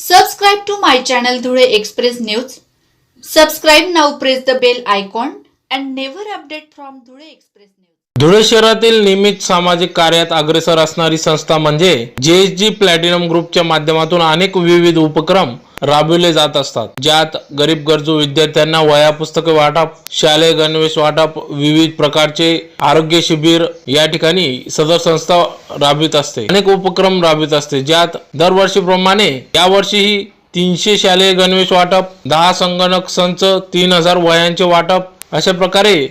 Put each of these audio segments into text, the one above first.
Subscribe to my channel Dhule Express News. Subscribe now, press the bell icon and never update from Dhule Express News. Dhule शहरातील नियमित सामाजिक कार्यात अग्रेसर असणारी संस्था म्हणजे JSG प्लॅटिनम ग्रुपच्या माध्यमातून अनेक विविध उपक्रम राबविले जात असतात, ज्यात गरीब गरजू विद्यार्थ्यांना वह्या पुस्तके वाटप, शालेय गणवेश वाटप, विविध प्रकारचे आरोग्य शिबिर या ठिकाणी सदर संस्था राबवित असते. अनेक उपक्रम राबवित असते, ज्यात दरवर्षीप्रमाणे यावर्षीही 300 शालेय गणवेश वाटप, 10 संगणक संच, 3000 वह्यांचे वाटप, अशा प्रकारे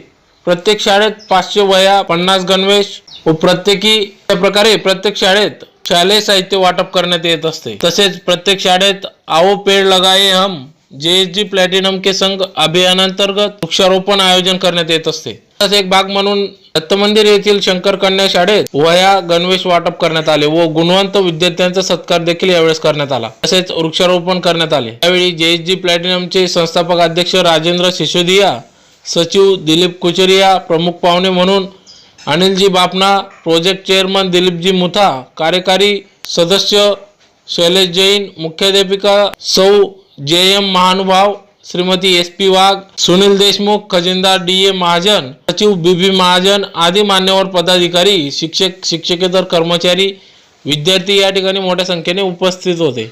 प्रत्येक शाळेत 500 वह्या, 50 गणवेश व प्रत्येक शाळेत शालेय साहित्य वाटप करण्यात येत असते. तसेच प्रत्येक शाळेत आओ पेड़ लगाए हम JSG प्लॅटिनम के संघ अभियानांतर्गत वृक्षारोपण आयोजन करण्यात येत असते. तसेच एक भाग म्हणून दत्त मंदिर येथील शंकर कन्या शाळेत वह्या गणवेश वाटप करण्यात आले व गुणवंत विद्यार्थ्यांचा सत्कार देखील यावेळेस करण्यात आला. तसेच वृक्षारोपण करण्यात आले. यावेळी JSG प्लॅटिनमचे संस्थापक अध्यक्ष राजेंद्र सिसोदिया, सचिव दिलीप कुचरिया, प्रमुख पाहुणे म्हणून अनिलजी बापना, प्रोजेक्ट चेअरमन दिलीपजी मुथा, कार्यकारी सदस्य शैलेश जैन, मुख्याध्यापिका सौ JM महानुभाव, श्रीमती SP वाघ, सुनील देशमुख, खजिनदार DA महाजन, सचिव BB महाजन आदी मान्यवर पदाधिकारी, शिक्षक, शिक्षकेतर कर्मचारी, विद्यार्थी या ठिकाणी मोठ्या संख्येने उपस्थित होते.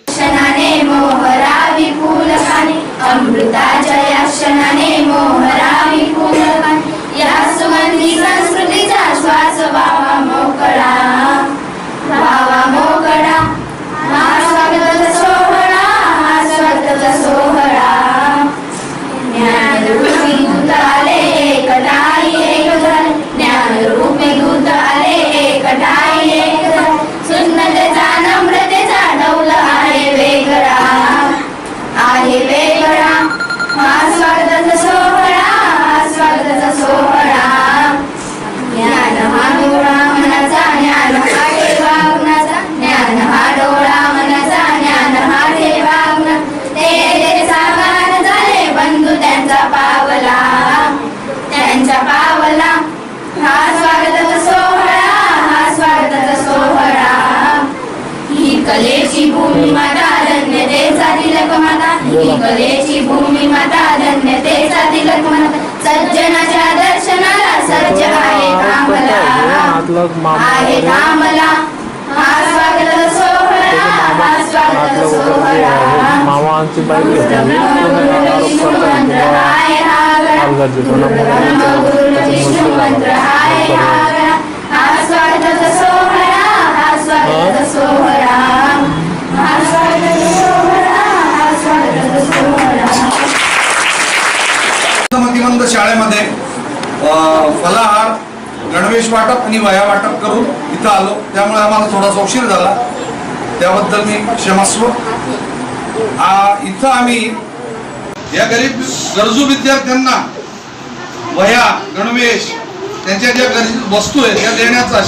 कलेची भूमी माता धन्यतेचा तिलक माता, ही कलेची भूमी माता धन्यतेचा तिलक माता, सज्जनाच्या दर्शनाला सज्ज आहे थांबला, आहे थांबला, हा स्वागताचा सोहळा, हा स्वागताचा सोहळा, मामांची बाई मंत्र आहे हा गळा, गुरु विष्णू मंत्र आहे हा गळा, हा स्वागताचा सोहळा, हा स्वागताचा सोहळा, मतिमंद शाळेमध्ये फलाहार, गणवेश वाटप आणि वह्या वाटप करून इथं आलो. त्यामुळे आम्हाला थोडासा उशीर झाला, त्याबद्दल मी क्षमस्व. इथं आम्ही या गरीब गरजू विद्यार्थ्यांना वह्या, गणवेश, त्यांच्या ज्या गरज वस्तू आहेत त्या देण्याचा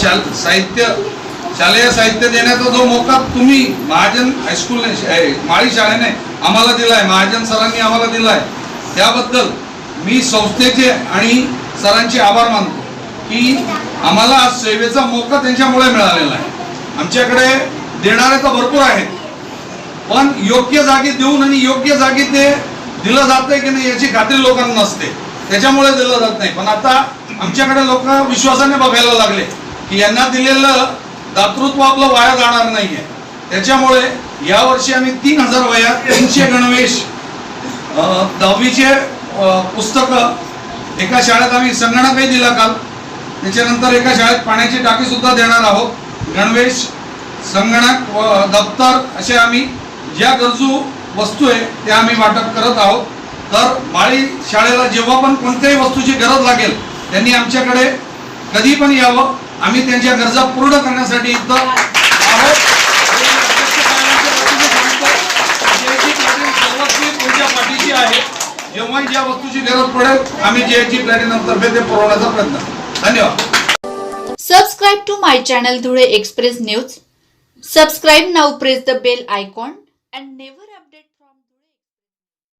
शालेय साहित्य देण्याचा जो मोका तुम्ही महाजन हायस्कूलने, माळी शाळेने आम्हाला दिलाय, महाजन सरांनी आम्हाला दिलाय, त्याबद्दल मी संस्थेचे आणि सरांचे आभार मानतो की आम्हाला सेवेचा मोका त्यांच्यामुळे मिळालेला आहे. आमच्याकडे देणारे तर भरपूर आहेत, पण योग्य जागी देऊन आणि योग्य जागी ते दिलं जातंय की नाही याची खात्री लोकांना नसते, त्याच्यामुळे दिलं जात नाही. पण आता आमच्याकडे लोक विश्वासाने बघायला लागले की यांना दिलेलं दातृत्व आपलं वाया जाणार नाहीये. त्याच्यामुळे यावर्षी आम्ही 3000 वह्या, 300 गणवेश, 10वीचे पुस्तकं, एका शाळेत आम्ही संगणकही दिला काल, त्याच्यानंतर एका शाळेत पाण्याची टाकी सुद्धा देणार आहोत. गणवेश, संगणक व दप्तर असे आम्ही ज्या गरजू वस्तू आहे त्या आम्ही वाटप करत आहोत. तर माळी शाळेला जेव्हा पण कोणत्याही वस्तूची गरज लागेल त्यांनी आमच्याकडे कधी पण यावं, आम्ही त्यांच्या गरजा पूर्ण करण्यासाठी इथं आहोत. तुमच्या पाठीशी आहे, जेव्हा ज्या वस्तूची गरज पडेल आम्ही JSG प्लॅटिनम तर्फे ते पुरवण्याचा प्रयत्न. धन्यवाद. Subscribe to my channel Dhule Express News. Subscribe now, press the bell icon and never